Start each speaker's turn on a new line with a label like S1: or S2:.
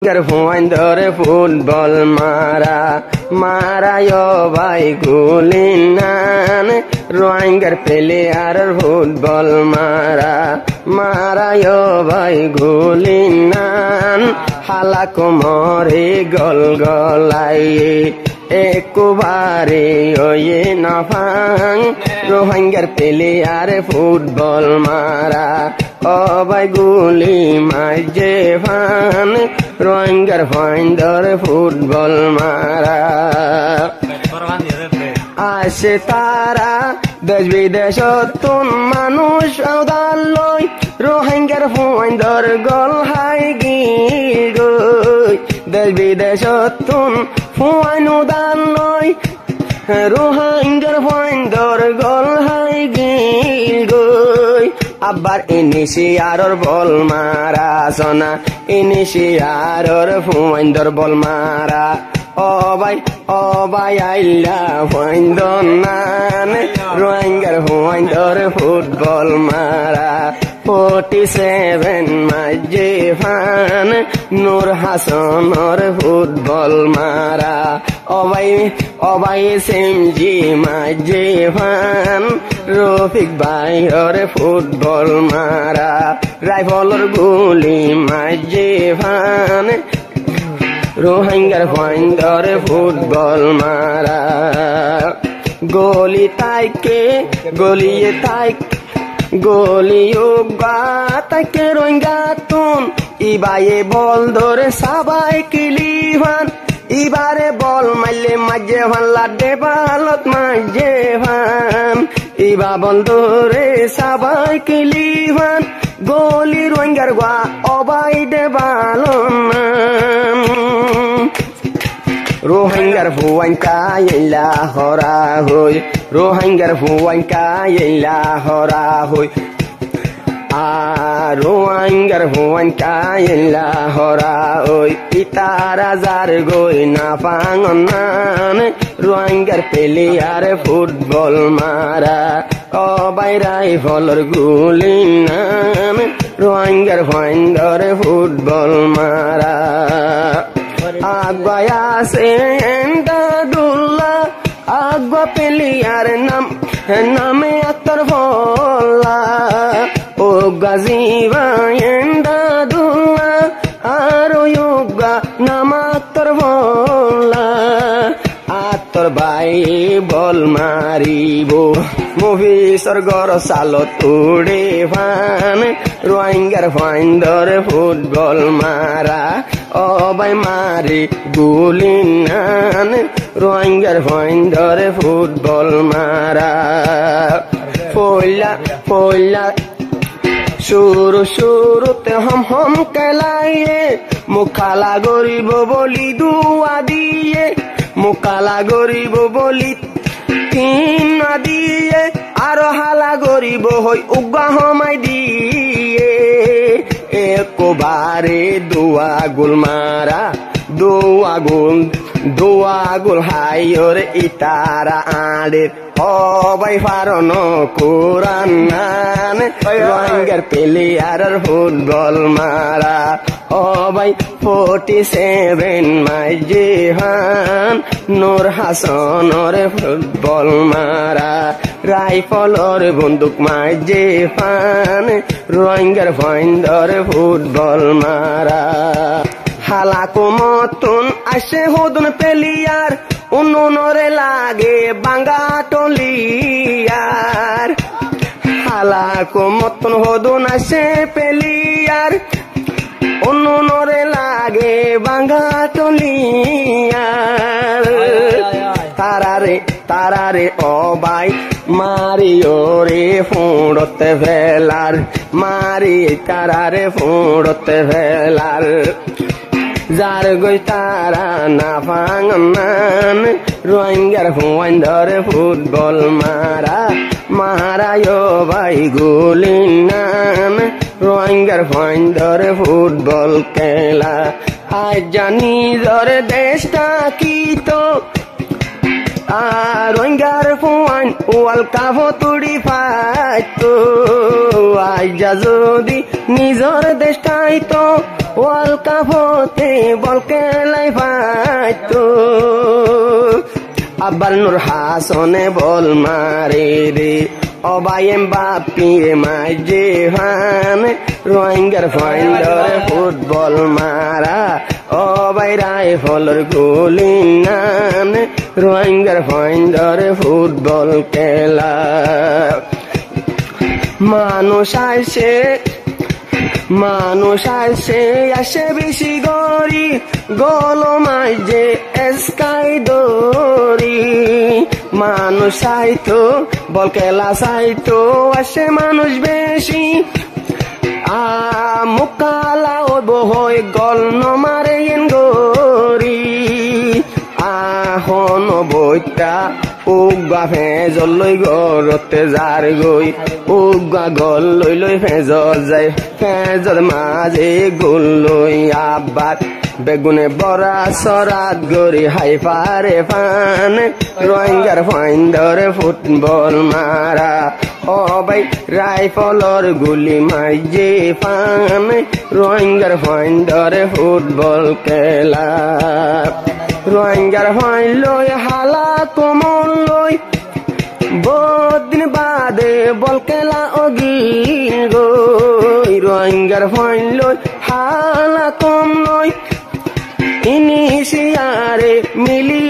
S1: Garfuan dore football mara yo bhai gulinan Roingar player football mara yo bhai gulinan halako more gol golai ekubare oye nafang Roingar player football mara o bhai guli majefan Roingar finder football mara আসে তারা দেশ বিদেশতুন মানুষ আউদালই রোহিঙ্গার finder গল high গই দেশ বিদেশতুন fine উদালই রোহিঙ্গার finder গল high গই আবার ইনিশিয়ারর বল মারা সোনা ইনিশিয়ারর ফাইন্ডার বল মারা ও ভাই আইলা ফাইন্ডর নান রোহিঙ্গার ফাইন্ডর ফুটবল মারা 47 মাঝে ফান নূর হাসানর ফুটবল মারা ও ভাই সেমজি মাঝে ফান রফিক ভাইয়র ফুটবল মারা রাইফলর গুলি মাঝে fun Rohingar finder football mara goli taike goliye taike goliyo taike Rohingya tun ibaye bol dore sabai kilivan ibare bol malle majje van ladde balot majje van iba bol dore sabai kilivan goli Rohingar gwa obai de balon Rohingar fuan kayela hora hoy Rohingar fuan kayela hora hoy Rohingar fuan kayela hora hoy itara zar goy na pangonan Rohingar player football mara o bai rifler gulinan Rohingar finder football mara Agwaya Sendadullah Agwa player name Akhtar Bolla O Gaziva Endadullah Aro Yoga nama Akhtar Bolla Akhtar Bhai bol maribo Movie sorgor salot ude fan Rohingar finder football mara o bhai mari gulinan Rohingar finder football mara foila shuru te hum kelaye mukhala goribo boli dua diye mukhala goribo boli tin diye aro hala goribo hoy uga homai diye ekobare dua gul mara dua gul hayor itara ade o bhai farono kuranan Rohingar player football mara o bhai 47 majehan Nur Hasanor football mara রাইফলর বন্দুক মাঝে fun Rohingar finder football মারা হালাকো মতন আসে হদন পেলিয়ার উন্নরে লাগে বাঙ্গা টলিয়ার হালাকো মতন হদন আসে পেলিয়ার উন্নরে লাগে বাঙ্গা টলিয়ার তারারে ও ভাই মারিও রে ফুঁড়তে ফেলার মারি তারারে ফুঁড়তে ফেলার যার গই তারা না ফাঙ্গনান Rohingar finder football mara yo bhai gulinan Rohingar finder football খেলা আজ জানি জরে দেশটা কি তো Rohingar fuan wal kafo turi paito aija jodi nijor deshtai to world কাপতে বল খেলাই ফাইতো আবার নূর হাসনে বল মারে রে অবাই এমবাপ্পে মাঝে ফান রোহিঙ্গার ফাইন্ডারে ফুটবল মারা অবাই রাইফলের গুলি নান রোহিঙ্গার ফাইন্ডারে ফুটবল খেলা মানুষ আসে বেশি গরি গল মাঝে স্কাই দরি মানুষ আইতো বল খেলা চাইতো আসে মানুষ বেশি মুকালা বহই গল নমারে গরি আহন বইটা উগা ফেজল লই গরতে যার গই উগা গল লই লই ফেজ যায় ফেজর মাঝে গোল লই আবার বেগুনে বড়া সরাত গরি হাই পারে ফান রোহিঙ্গার ফাইন্ডারে ফুটবল মারা অবাই রাইফলর গুলি মাইজে ফান রোহিঙ্গার ফাইন্ডারে ফুটবল খেলা রোহিঙ্গার ফাইন লই হালা কোমল লই বহুদিন বাদে বল খেলা অগিন গই রোহিঙ্গার ফাইন লই হালা কম লই ইনিশিয়ারে মিলি